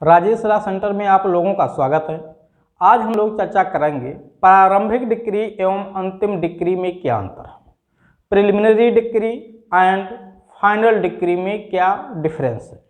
राजेश ला centre में आप लोगों का स्वागत है। आज हम लोग चर्चा करेंगे प्रारंभिक डिग्री एवं अंतिम डिग्री में क्या अंतर है, preliminary degree and final decree में क्या डिफरेंस है।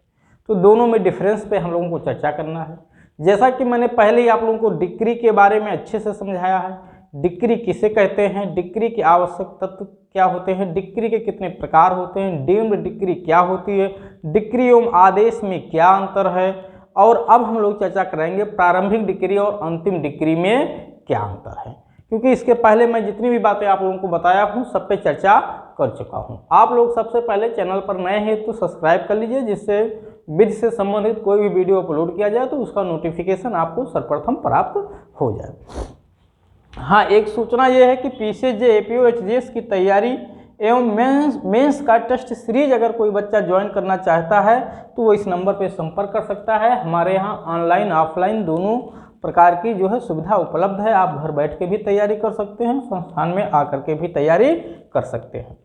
तो दोनों में डिफरेंस पे हम लोगों को चर्चा करना है। जैसा कि मैंने पहले ही आप लोगों को डिग्री के बारे में अच्छे से समझाया है, डिग्री किसे कहते हैं, डिग्री के आवश्यक तत्व क्या होते हैं, डिग्री के कितने प्रकार होते हैं, डीम्ड डिग्री क्या होती है, डिग्री एवं आदेश में क्या अंतर है। और अब हम लोग चर्चा करेंगे प्रारंभिक डिग्री और अंतिम डिग्री में क्या अंतर है, क्योंकि इसके पहले मैं जितनी भी बातें आप लोगों को बताया हूँ सब पे चर्चा कर चुका हूँ। आप लोग सबसे पहले चैनल पर नए हैं तो सब्सक्राइब कर लीजिए, जिससे विधि से संबंधित कोई भी वीडियो अपलोड किया जाए तो उसका नोटिफिकेशन आपको सर्वप्रथम प्राप्त हो जाए। हाँ, एक सूचना यह है कि पीसीजे एपीओ एचजीएस की तैयारी एवं मेंस का टेस्ट सीरीज अगर कोई बच्चा ज्वाइन करना चाहता है तो वो इस नंबर पे संपर्क कर सकता है। हमारे यहाँ ऑनलाइन ऑफलाइन दोनों प्रकार की जो है सुविधा उपलब्ध है। आप घर बैठ के भी तैयारी कर सकते हैं, संस्थान में आकर के भी तैयारी कर सकते हैं।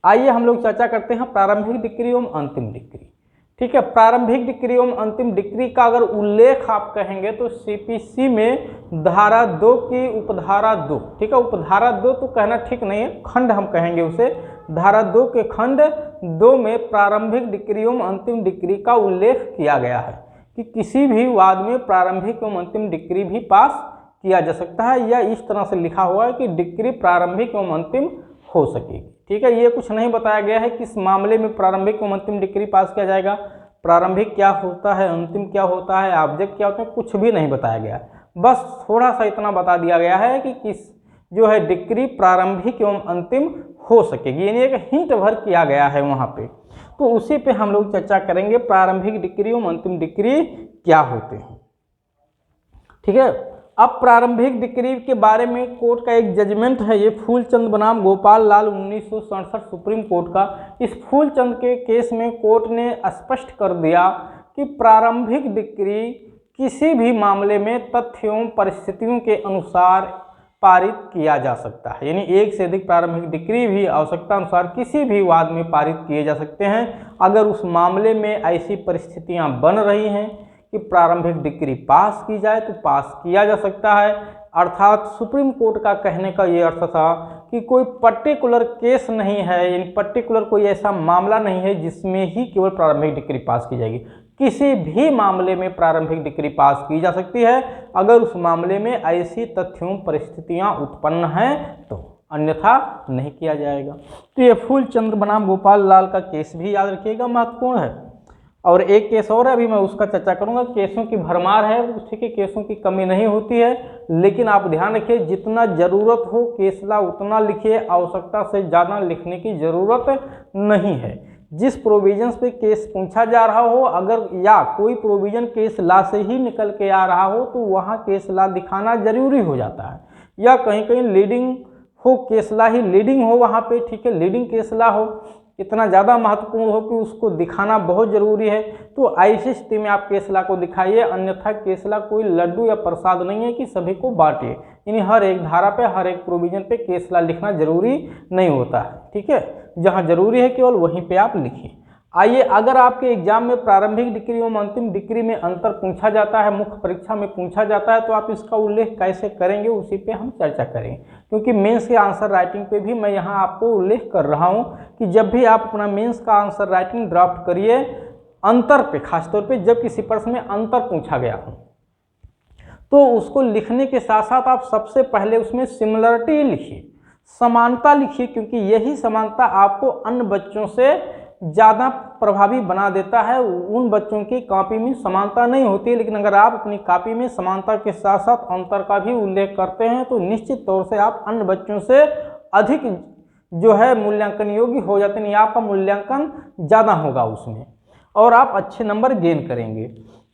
आइए हम लोग चर्चा करते हैं प्रारंभिक डिग्री एवं अंतिम डिग्री। ठीक है, प्रारंभिक डिग्री एवं अंतिम डिग्री का अगर उल्लेख आप कहेंगे तो सीपीसी में धारा 2 की उपधारा 2, ठीक है, उपधारा 2 तो कहना ठीक नहीं है, खंड हम कहेंगे उसे, धारा 2 के खंड 2 में प्रारंभिक डिग्री एवं अंतिम डिग्री का उल्लेख किया गया है कि किसी भी वाद में प्रारंभिक एवं अंतिम डिग्री भी पास किया जा सकता है, या इस तरह से लिखा हुआ है कि डिग्री प्रारंभिक एवं अंतिम हो सकेगी। ठीक है, ये कुछ नहीं बताया गया है किस मामले में प्रारंभिक एवं अंतिम डिग्री पास किया जाएगा, प्रारंभिक क्या होता है, अंतिम क्या होता है, ऑब्जेक्ट क्या होता है, कुछ भी नहीं बताया गया। बस थोड़ा सा इतना बता दिया गया है कि किस जो है डिग्री प्रारंभिक एवं अंतिम हो सकेगी, यानी एक हिंट भर किया गया है वहाँ पे। तो उसी पे हम लोग चर्चा करेंगे प्रारंभिक डिग्री एवं अंतिम डिग्री क्या होते हैं। ठीक है, अब प्रारंभिक डिग्री के बारे में कोर्ट का एक जजमेंट है, ये फूलचंद बनाम गोपाल लाल 1967 सुप्रीम कोर्ट का। इस फूलचंद के केस में कोर्ट ने स्पष्ट कर दिया कि प्रारंभिक डिग्री किसी भी मामले में तथ्य एवं परिस्थितियों के अनुसार पारित किया जा सकता है, यानी एक से अधिक प्रारंभिक डिग्री भी आवश्यकता अनुसार किसी भी वाद में पारित किए जा सकते हैं अगर उस मामले में ऐसी परिस्थितियां बन रही हैं कि प्रारंभिक डिग्री पास की जाए तो पास किया जा सकता है। अर्थात सुप्रीम कोर्ट का कहने का ये अर्थ था कि कोई पर्टिकुलर केस नहीं है, यानी पर्टिकुलर कोई ऐसा मामला नहीं है जिसमें ही केवल प्रारंभिक डिग्री पास की जाएगी, किसी भी मामले में प्रारंभिक डिग्री पास की जा सकती है अगर उस मामले में ऐसी तथ्यों परिस्थितियां उत्पन्न हैं तो, अन्यथा नहीं किया जाएगा। तो ये फूलचंद बनाम गोपाल लाल का केस भी याद रखिएगा, महत्वपूर्ण है। और एक केस और है, अभी मैं उसका चर्चा करूंगा। केसों की भरमार है, ठीक है, केसों की कमी नहीं होती है, लेकिन आप ध्यान रखिए जितना ज़रूरत हो केसला उतना लिखिए, आवश्यकता से ज़्यादा लिखने की ज़रूरत नहीं है। जिस प्रोविजंस पे केस पूछा जा रहा हो, अगर या कोई प्रोविजन केस ला से ही निकल के आ रहा हो तो वहाँ केस ला दिखाना जरूरी हो जाता है, या कहीं कहीं लीडिंग हो, केसला ही लीडिंग हो वहाँ पे, ठीक है, लीडिंग केसला हो, इतना ज़्यादा महत्वपूर्ण हो कि उसको दिखाना बहुत ज़रूरी है। तो ऐसी स्थिति में आप केसला को दिखाइए, अन्यथा केसला कोई लड्डू या प्रसाद नहीं है कि सभी को बांटिए, यानी हर एक धारा पे हर एक प्रोविजन पे केसला लिखना जरूरी नहीं होता है। ठीक है, जहाँ जरूरी है केवल वहीं पे आप लिखिए। आइए, अगर आपके एग्जाम में प्रारंभिक डिग्री एवं अंतिम डिग्री में अंतर पूछा जाता है, मुख्य परीक्षा में पूछा जाता है, तो आप इसका उल्लेख कैसे करेंगे उसी पे हम चर्चा करेंगे, क्योंकि मेंस के आंसर राइटिंग पे भी मैं यहाँ आपको उल्लेख कर रहा हूँ कि जब भी आप अपना मेंस का आंसर राइटिंग ड्राफ्ट करिए, अंतर पे खासतौर पे जब किसी प्रश्न में अंतर पूछा गया हो तो उसको लिखने के साथ साथ आप सबसे पहले उसमें सिमिलरिटी लिखिए, समानता लिखिए, क्योंकि यही समानता आपको अन्य बच्चों से ज़्यादा प्रभावी बना देता है। उन बच्चों की कॉपी में समानता नहीं होती है, लेकिन अगर आप अपनी कॉपी में समानता के साथ साथ अंतर का भी उल्लेख करते हैं तो निश्चित तौर से आप अन्य बच्चों से अधिक जो है मूल्यांकन योग्य हो जाते हैं, आपका मूल्यांकन ज़्यादा होगा उसमें और आप अच्छे नंबर गेन करेंगे।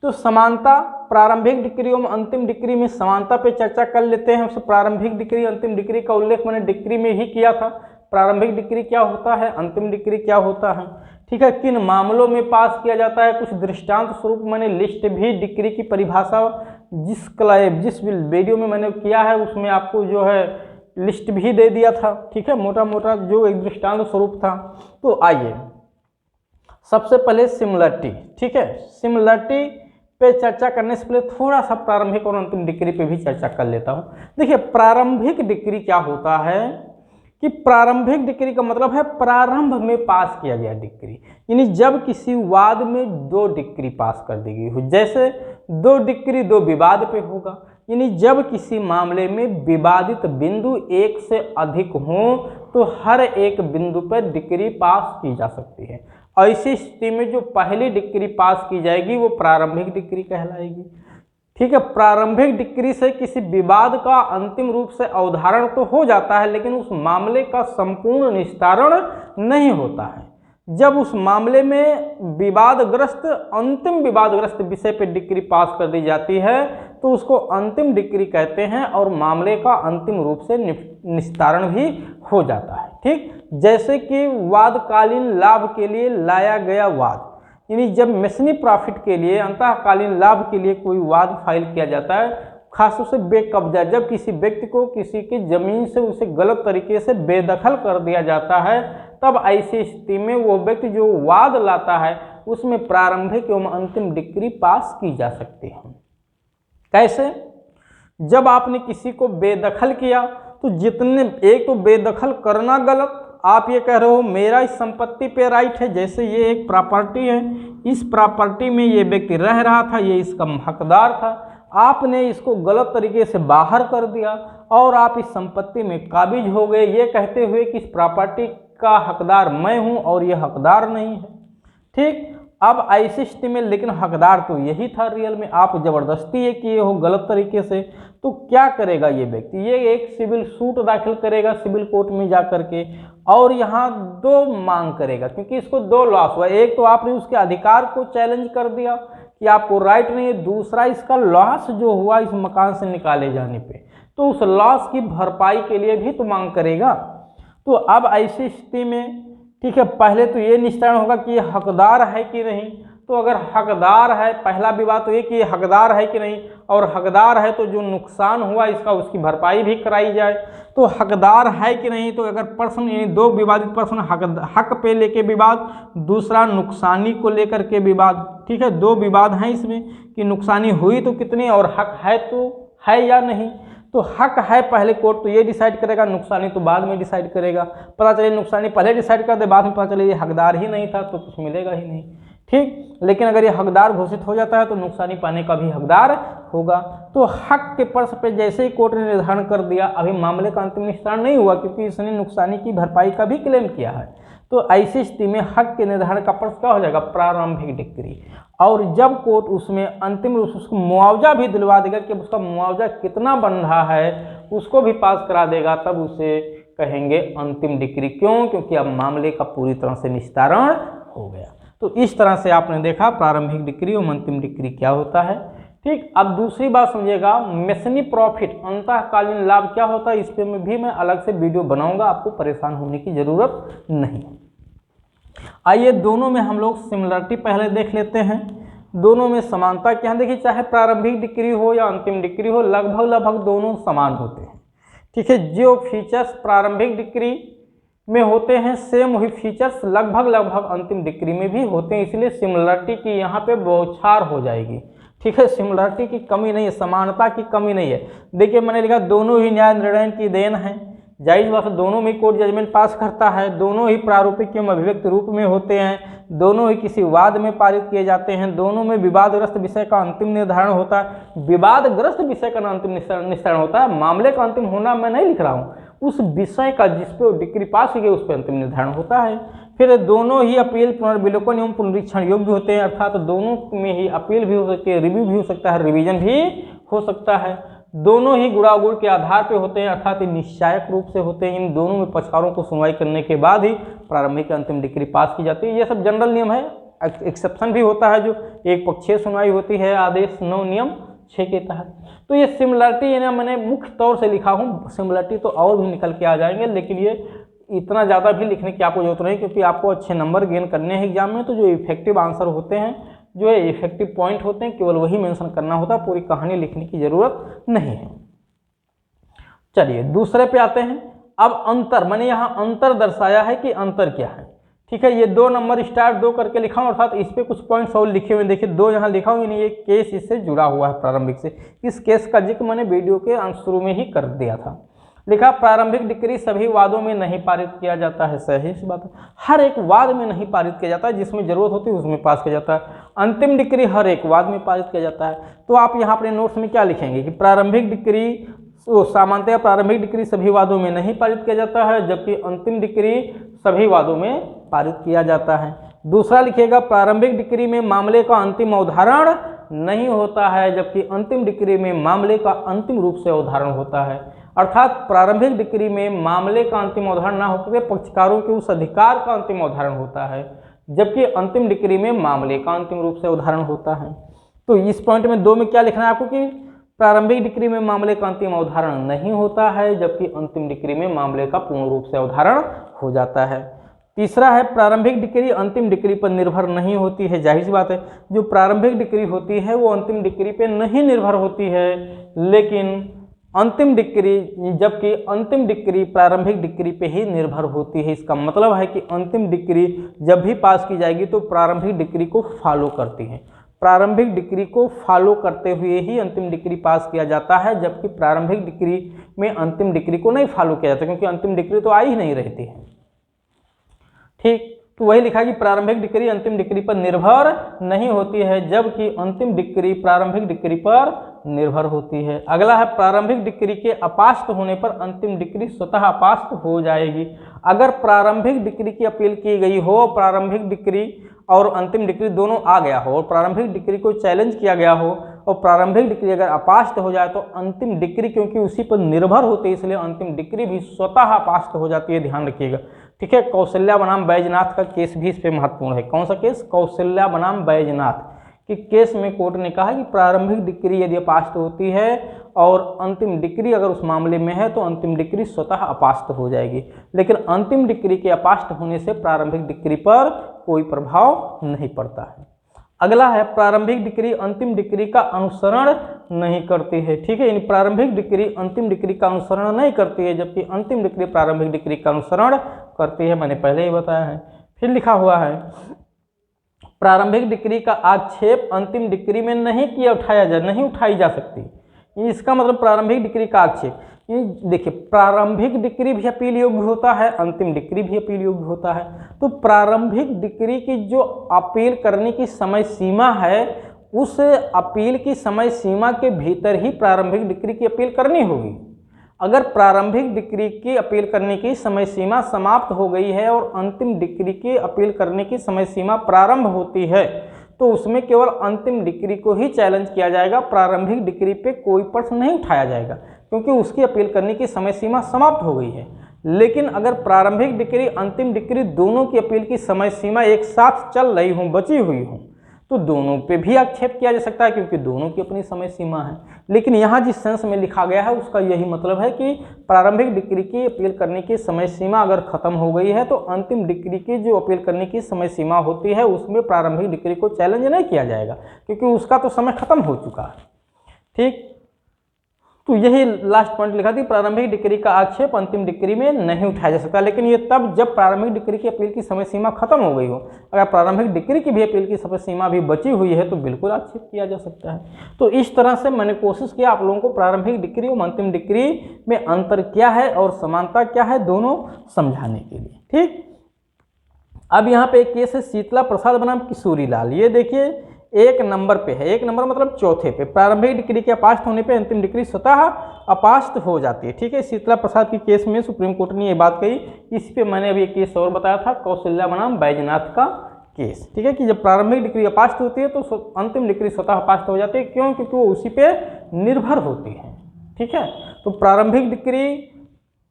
तो समानता, प्रारंभिक डिग्री एवं अंतिम डिग्री में समानता पे चर्चा कर लेते हैं। प्रारंभिक डिग्री अंतिम डिग्री का उल्लेख मैंने डिग्री में ही किया था, प्रारंभिक डिग्री क्या होता है, अंतिम डिग्री क्या होता है, ठीक है, किन मामलों में पास किया जाता है। कुछ दृष्टांत स्वरूप मैंने लिस्ट भी डिग्री की परिभाषा जिस वीडियो में मैंने किया है उसमें आपको जो है लिस्ट भी दे दिया था, ठीक है, मोटा मोटा जो एक दृष्टांत स्वरूप था। तो आइए सबसे पहले सिमिलरिटी, ठीक है, सिमिलरिटी पे चर्चा करने से पहले थोड़ा सा प्रारंभिक और अंतिम डिग्री पे भी चर्चा कर लेता हूँ। देखिए, प्रारंभिक डिग्री क्या होता है कि प्रारंभिक डिग्री का मतलब है प्रारंभ में पास किया गया डिग्री, यानी जब किसी वाद में 2 डिग्री पास कर दी गई हो। जैसे 2 डिग्री 2 विवाद पे होगा, यानी जब किसी मामले में विवादित बिंदु 1 से अधिक हों तो हर एक बिंदु पर डिग्री पास की जा सकती है। ऐसी स्थिति में जो पहली डिग्री पास की जाएगी वो प्रारंभिक डिग्री कहलाएगी। ठीक है, प्रारंभिक डिग्री से किसी विवाद का अंतिम रूप से अवधारण तो हो जाता है, लेकिन उस मामले का संपूर्ण निस्तारण नहीं होता है। जब उस मामले में विवादग्रस्त अंतिम विवादग्रस्त विषय पर डिग्री पास कर दी जाती है तो उसको अंतिम डिग्री कहते हैं और मामले का अंतिम रूप से निस्तारण भी हो जाता है। ठीक, जैसे कि वादकालीन लाभ के लिए लाया गया वाद, यानी जब मेसनी प्रॉफिट के लिए अंतःकालीन लाभ के लिए कोई वाद फाइल किया जाता है, खासतौर से बेकब्जा, जब किसी व्यक्ति को किसी की जमीन से उसे गलत तरीके से बेदखल कर दिया जाता है, तब ऐसी स्थिति में वो व्यक्ति जो वाद लाता है उसमें प्रारंभिक एवं अंतिम डिग्री पास की जा सकती है। कैसे? जब आपने किसी को बेदखल किया तो जितने, एक तो बेदखल करना गलत, आप ये कह रहे हो मेरा इस संपत्ति पे राइट है, जैसे ये एक प्रॉपर्टी है, इस प्रॉपर्टी में ये व्यक्ति रह रहा था, ये इसका हकदार था, आपने इसको गलत तरीके से बाहर कर दिया और आप इस संपत्ति में काबिज हो गए, ये कहते हुए कि इस प्रॉपर्टी का हकदार मैं हूँ और ये हकदार नहीं है। ठीक, अब ऐसी स्थिति में लेकिन हकदार तो यही था रियल में, आप जबरदस्ती ये किए हो गलत तरीके से, तो क्या करेगा ये व्यक्ति? ये एक सिविल सूट दाखिल करेगा सिविल कोर्ट में जा करके और यहाँ 2 मांग करेगा, क्योंकि इसको 2 लॉस हुआ। एक तो आपने उसके अधिकार को चैलेंज कर दिया कि आपको राइट नहीं है, दूसरा इसका लॉस जो हुआ इस मकान से निकाले जाने पे, तो उस लॉस की भरपाई के लिए भी तो मांग करेगा। तो अब ऐसी स्थिति में ठीक है, पहले तो ये निश्चय होगा कि ये हकदार है कि नहीं। तो अगर हकदार है, पहला विवाद तो ये कि ये हकदार है कि नहीं, और हकदार है तो जो नुकसान हुआ इसका उसकी भरपाई भी कराई जाए। तो हकदार है कि नहीं, तो अगर पर्सन यानी 2 विवादित पर्सन हक पे लेके विवाद, दूसरा नुकसानी को लेकर के विवाद। ठीक है, 2 विवाद हैं इसमें कि नुकसानी हुई तो कितनी और हक है तो है या नहीं। तो हक है पहले कोर्ट तो ये डिसाइड करेगा, नुकसानी तो बाद में डिसाइड करेगा। पता चले नुकसानी पहले डिसाइड कर दे, बाद में पता चले ये हकदार ही नहीं था तो कुछ मिलेगा ही नहीं। ठीक, लेकिन अगर ये हकदार घोषित हो जाता है तो नुकसानी पाने का भी हकदार होगा। तो हक के पक्ष पे जैसे ही कोर्ट ने निर्धारण कर दिया, अभी मामले का अंतिम निस्तारण नहीं हुआ क्योंकि इसने नुकसानी की भरपाई का भी क्लेम किया है, तो ऐसी स्थिति में हक के निर्धारण का पक्ष क्या हो जाएगा? प्रारंभिक डिग्री। और जब कोर्ट उसमें अंतिम रूप से उसको मुआवजा भी दिलवा देगा कि उसका मुआवजा कितना बन रहा है उसको भी पास करा देगा, तब उसे कहेंगे अंतिम डिग्री। क्यों? क्योंकि अब मामले का पूरी तरह से निस्तारण हो गया। तो इस तरह से आपने देखा प्रारंभिक डिग्री और अंतिम डिग्री क्या होता है। ठीक, अब दूसरी बात समझिएगा, मेसनी प्रॉफिट अंतःकालीन लाभ क्या होता है, इस पर भी मैं अलग से वीडियो बनाऊंगा, आपको परेशान होने की जरूरत नहीं। आइए दोनों में हम लोग सिमिलरिटी पहले देख लेते हैं, दोनों में समानता क्या है। देखिए, चाहे प्रारंभिक डिग्री हो या अंतिम डिग्री हो, लगभग दोनों समान होते हैं। ठीक है, जो फीचर्स प्रारंभिक डिग्री में होते हैं सेम वही फीचर्स लगभग अंतिम डिग्री में भी होते हैं, इसलिए सिमिलरिटी की यहाँ पे बौछार हो जाएगी। ठीक है, सिमिलरिटी की कमी नहीं है, समानता की कमी नहीं है। देखिए, मैंने लिखा दोनों ही न्याय निर्णय की देन है, जाहिर बात है दोनों में कोर्ट जजमेंट पास करता है, दोनों ही प्रारूपिक एवं अभिव्यक्त रूप में होते हैं, दोनों ही किसी वाद में पारित किए जाते हैं, दोनों में विवादग्रस्त विषय का अंतिम निर्धारण होता है। विवादग्रस्त विषय का अंतिम निस्तारण होता है, मामले का अंतिम होना मैं नहीं लिख रहा हूँ, उस विषय का जिस पे डिग्री पास हुई है उस पर अंतिम निर्धारण होता है। फिर दोनों ही अपील पुनर्विलोकन एवं पुनरीक्षण योग्य होते हैं, अर्थात दोनों में ही अपील भी हो सकती है, रिव्यू भी हो सकता है, रिवीजन भी हो सकता है। दोनों ही गुणागुण के आधार पे होते हैं, अर्थात निश्चायक रूप से होते हैं। इन दोनों में पक्षकारों को सुनवाई करने के बाद ही प्रारंभिक अंतिम डिग्री पास की जाती है। ये सब जनरल नियम है, एक्सेप्शन भी होता है जो एक पक्षीय सुनवाई होती है आदेश 9 नियम 6 के तहत। तो ये सिमिलरिटी ना मैंने मुख्य तौर से लिखा हूँ, सिमिलरिटी तो और भी निकल के आ जाएंगे, लेकिन ये इतना ज़्यादा भी लिखने की आपको जरूरत नहीं, क्योंकि आपको अच्छे नंबर गेन करने हैं एग्जाम में। तो जो इफेक्टिव आंसर होते हैं, जो है इफेक्टिव पॉइंट होते हैं, केवल वही मेंशन करना होता है, पूरी कहानी लिखने की जरूरत नहीं है। चलिए दूसरे पे आते हैं। अब अंतर, मैंने यहाँ अंतर दर्शाया है कि अंतर क्या है। ठीक है। ये 2 नंबर स्टार 2 करके लिखा हूँ, अर्थात इस पे कुछ पॉइंट्स और लिखे हुए देखिए 2 यहाँ लिखा हूँ, यानी ये केस इससे जुड़ा हुआ है प्रारंभिक से। इस केस का जिक्र मैंने वीडियो के शुरू में ही कर दिया था। लिखा प्रारंभिक डिक्री सभी वादों में नहीं पारित किया जाता है। सही सी बात है, हर एक वाद में नहीं पारित किया जाता है, जिसमें जरूरत होती है उसमें पास किया जाता है। अंतिम डिक्री हर एक वाद में पारित किया जाता है। तो आप यहाँ अपने नोट्स में क्या लिखेंगे कि प्रारंभिक डिक्री सामान्यतः प्रारंभिक डिक्री सभी वादों में नहीं पारित किया जाता है, जबकि अंतिम डिक्री सभी वादों में पारित किया जाता है। दूसरा लिखिएगा प्रारंभिक डिक्री में मामले का अंतिम अवधारण नहीं होता है, जबकि अंतिम डिक्री में मामले का अंतिम रूप से अवधारण होता है। अर्थात प्रारंभिक डिक्री में मामले का अंतिम अवधारण न होकर पक्षकारों के उस अधिकार का अंतिम अवधारण होता है, जबकि अंतिम डिक्री में मामले का अंतिम रूप से अवधारण होता है। तो इस पॉइंट में 2 में क्या लिखना है आपको कि प्रारंभिक डिक्री में मामले का अंतिम अवधारण नहीं होता है, जबकि अंतिम डिक्री में मामले का पूर्ण रूप से अवधारण हो जाता है। तीसरा है प्रारंभिक डिक्री अंतिम डिक्री पर निर्भर नहीं होती है। जाहिर सी बात है, जो प्रारंभिक डिक्री होती है वो अंतिम डिक्री पे नहीं निर्भर होती है, लेकिन अंतिम डिक्री जबकि अंतिम डिक्री प्रारंभिक डिक्री पे ही निर्भर होती है। इसका मतलब है कि अंतिम डिक्री जब भी पास की जाएगी तो प्रारंभिक डिक्री को फॉलो करती है। प्रारंभिक डिक्री को फॉलो करते हुए ही अंतिम डिक्री पास किया जाता है, जबकि प्रारंभिक डिक्री में अंतिम डिक्री को नहीं फॉलो किया जाता, क्योंकि अंतिम डिक्री तो आ ही नहीं रहती है। ठीक, तो वही लिखा कि प्रारंभिक डिक्री अंतिम डिक्री पर निर्भर नहीं होती है, जबकि अंतिम डिक्री प्रारंभिक डिक्री पर निर्भर होती है। अगला है प्रारंभिक डिक्री के अपास्त होने पर अंतिम डिक्री स्वतः अपास्त हो जाएगी। अगर प्रारंभिक डिक्री की अपील की गई हो, प्रारंभिक डिक्री और अंतिम डिक्री दोनों आ गया हो और प्रारंभिक डिक्री को चैलेंज किया गया हो और प्रारंभिक डिक्री अगर अपास्त हो जाए तो अंतिम डिक्री क्योंकि उसी पर निर्भर होती है, इसलिए अंतिम डिक्री भी स्वतः अपास्त हो जाती है। ध्यान रखिएगा, ठीक है। कौशल्या बनाम बैजनाथ का केस भी इस पे महत्वपूर्ण है। कौन सा केस? कौशल्या बनाम बैजनाथ के केस में कोर्ट ने कहा कि प्रारंभिक डिक्री यदि अपास्त होती है और अंतिम डिक्री अगर उस मामले में है तो अंतिम डिक्री स्वतः अपास्त हो जाएगी, लेकिन अंतिम डिक्री के अपास्त होने से प्रारंभिक डिक्री पर कोई प्रभाव नहीं पड़ता है। अगला है प्रारंभिक डिक्री अंतिम डिक्री का अनुसरण नहीं करती है। ठीक है, यानी प्रारंभिक डिक्री अंतिम डिक्री का अनुसरण नहीं करती है, जबकि अंतिम डिक्री प्रारंभिक डिक्री का अनुसरण करती है। मैंने पहले ही बताया है। फिर लिखा हुआ है प्रारंभिक डिक्री का आक्षेप अंतिम डिक्री में नहीं उठाई जा सकती। इसका मतलब प्रारंभिक डिक्री का आक्षेप, ये देखिए प्रारंभिक डिक्री भी अपील योग्य होता है, अंतिम डिक्री भी अपील योग्य होता है। तो प्रारंभिक डिक्री की जो अपील करने की समय सीमा है, उस अपील की समय सीमा के भीतर ही प्रारंभिक डिक्री की अपील करनी होगी। अगर प्रारंभिक डिक्री की अपील करने की समय सीमा समाप्त हो गई है और अंतिम डिक्री की अपील करने की समय सीमा प्रारंभ होती है, तो उसमें केवल अंतिम डिक्री को ही चैलेंज किया जाएगा, प्रारंभिक डिक्री पे कोई प्रश्न नहीं उठाया जाएगा, क्योंकि उसकी अपील करने की समय सीमा समाप्त हो गई है। लेकिन अगर प्रारंभिक डिक्री अंतिम डिक्री दोनों की अपील की समय सीमा एक साथ चल रही हो, बची हुई हो, तो दोनों पे भी आक्षेप किया जा सकता है, क्योंकि दोनों की अपनी समय सीमा है। लेकिन यहाँ जिस सेंस में लिखा गया है उसका यही मतलब है कि प्रारंभिक डिक्री की अपील करने की समय सीमा अगर खत्म हो गई है तो अंतिम डिक्री की जो अपील करने की समय सीमा होती है उसमें प्रारंभिक डिक्री को चैलेंज नहीं किया जाएगा, क्योंकि उसका तो समय खत्म हो चुका है। ठीक, तो यही लास्ट पॉइंट लिखा थी, प्रारंभिक डिक्री का आक्षेप अंतिम डिक्री में नहीं उठाया जा सकता, लेकिन ये तब जब प्रारंभिक डिक्री की अपील की समय सीमा खत्म हो गई हो। अगर प्रारंभिक डिक्री की भी अपील की समय सीमा भी बची हुई है तो बिल्कुल आक्षेप किया जा सकता है। तो इस तरह से मैंने कोशिश किया आप लोगों को प्रारंभिक डिक्री और अंतिम डिक्री में अंतर क्या है और समानता क्या है दोनों समझाने के लिए। ठीक, अब यहाँ पे एक केस है शीतला प्रसाद बनाम किशोरी लाल। ये देखिए 1 नंबर पे है, 1 नंबर मतलब चौथे पे, प्रारंभिक डिक्री के अपास्त होने पे अंतिम डिक्री स्वतः अपास्त हो जाती है। ठीक है, शीतला प्रसाद की केस में सुप्रीम कोर्ट ने ये बात कही। इस पे मैंने अभी एक केस और बताया था, कौशल्या बनाम बैजनाथ का केस। ठीक है, कि जब प्रारंभिक डिक्री अपास्त होती है तो अंतिम डिक्री स्वतः अपास्त हो जाती है। क्यों? क्योंकि वो उसी पे निर्भर होती है। ठीक है, तो प्रारंभिक डिक्री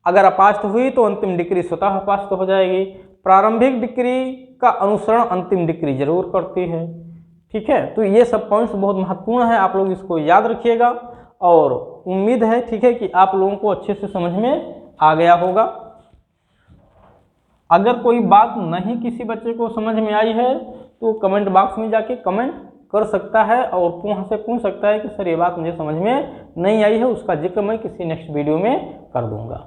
अगर अपास्त हुई तो अंतिम डिक्री स्वतः अपास्त हो जाएगी। प्रारंभिक डिक्री का अनुसरण अंतिम डिक्री जरूर करती है। ठीक है, तो ये सब पॉइंट्स बहुत महत्वपूर्ण है, आप लोग इसको याद रखिएगा और उम्मीद है ठीक है कि आप लोगों को अच्छे से समझ में आ गया होगा। अगर कोई बात नहीं किसी बच्चे को समझ में आई है तो कमेंट बॉक्स में जाके कमेंट कर सकता है और हमसे पूछ सकता है कि सर ये बात मुझे समझ में नहीं आई है, उसका जिक्र मैं किसी नेक्स्ट वीडियो में कर दूंगा।